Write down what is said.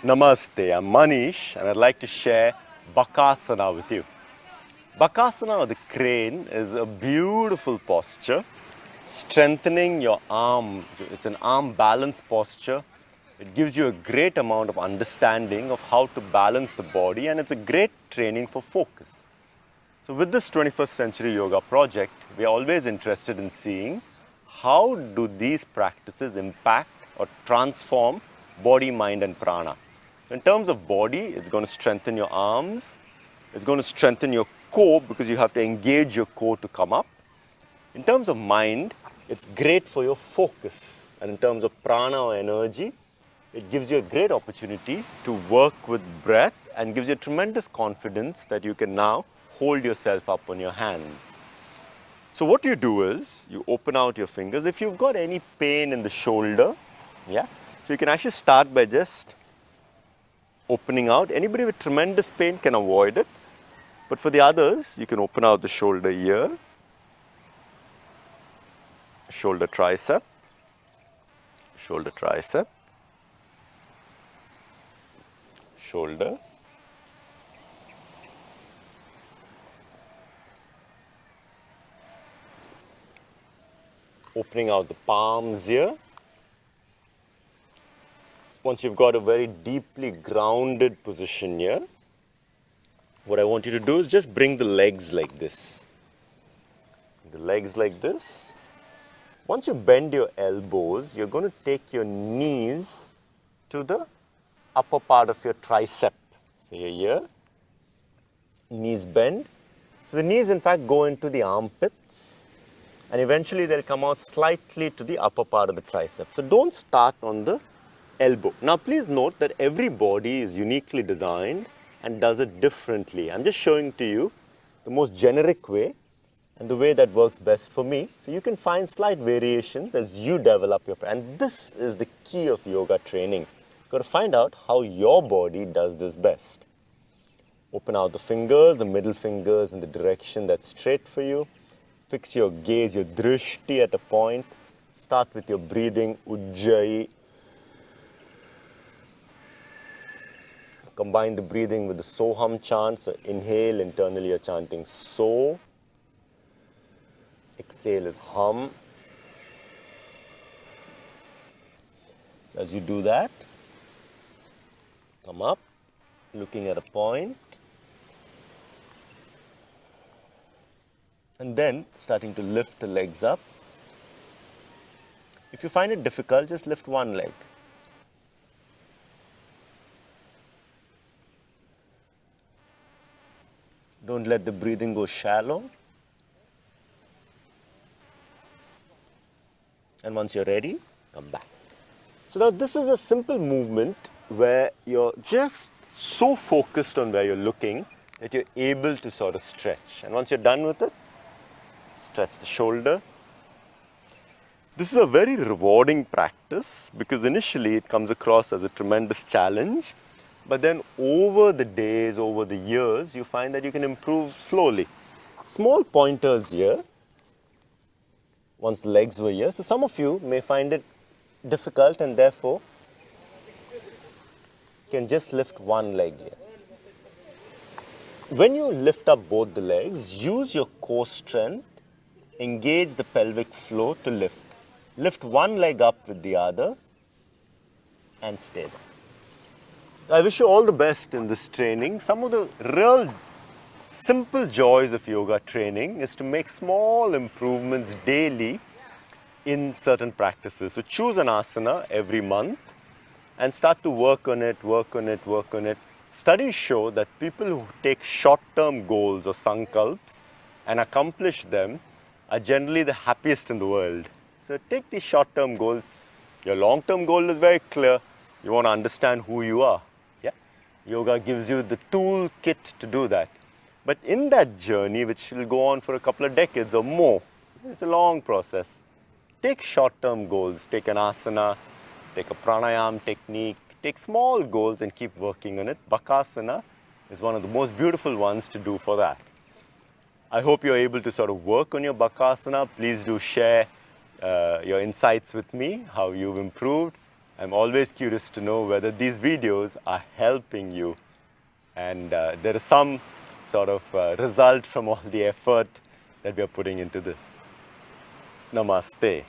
Namaste, I'm Manish and I'd like to share BAKASANA with you. BAKASANA or the crane is a beautiful posture, strengthening your arm. It's an arm balance posture. It gives you a great amount of understanding of how to balance the body, and it's a great training for focus. So with this 21st century yoga project, we are always interested in seeing how do these practices impact or transform body, mind and prana. In terms of body, it's going to strengthen your arms. It's going to strengthen your core because you have to engage your core to come up. In terms of mind, it's great for your focus. And in terms of prana or energy, it gives you a great opportunity to work with breath and gives you tremendous confidence that you can now hold yourself up on your hands. So what you do is you open out your fingers. If you've got any pain in the shoulder, so you can actually start by just opening out. Anybody with tremendous pain can avoid it. But for the others, you can open out the shoulder here, shoulder tricep, shoulder tricep, shoulder, opening out the palms here. Once you've got a very deeply grounded position here, what I want you to do is just bring the legs like this. The legs like this. Once you bend your elbows, you're going to take your knees to the upper part of your tricep. So you're here, knees bend. So the knees in fact go into the armpits and eventually they'll come out slightly to the upper part of the tricep. So don't start on the elbow. Now please note that every body is uniquely designed and does it differently. I'm just showing to you the most generic way and the way that works best for me. So you can find slight variations as you develop your practice. And this is the key of yoga training. You've got to find out how your body does this best. Open out the fingers, the middle fingers in the direction that's straight for you. Fix your gaze, your drishti at a point. Start with your breathing, ujjayi. Combine the breathing with the soham chant. So inhale, internally you're chanting so. Exhale is hum. So as you do that, come up, looking at a point. And then starting to lift the legs up. If you find it difficult, just lift one leg. Don't let the breathing go shallow. And once you're ready, come back. So now this is a simple movement where you're just so focused on where you're looking that you're able to sort of stretch. And once you're done with it, stretch the shoulder. This is a very rewarding practice because initially it comes across as a tremendous challenge. But then over the days, over the years, you find that you can improve slowly. Small pointers here, once the legs were here. So some of you may find it difficult and therefore can just lift one leg here. When you lift up both the legs, use your core strength, engage the pelvic floor to lift. Lift one leg up with the other and stay there. I wish you all the best in this training. Some of the real simple joys of yoga training is to make small improvements daily in certain practices. So choose an asana every month and start to work on it, work on it, work on it. Studies show that people who take short-term goals or sankalps and accomplish them are generally the happiest in the world. So take these short-term goals. Your long-term goal is very clear. You want to understand who you are. Yoga gives you the toolkit to do that. But in that journey, which will go on for a couple of decades or more, it's a long process. Take short-term goals. Take an asana, take a pranayam technique, take small goals and keep working on it. Bakasana is one of the most beautiful ones to do for that. I hope you're able to sort of work on your Bakasana. Please do share your insights with me, how you've improved. I'm always curious to know whether these videos are helping you and there is some sort of result from all the effort that we are putting into this. Namaste.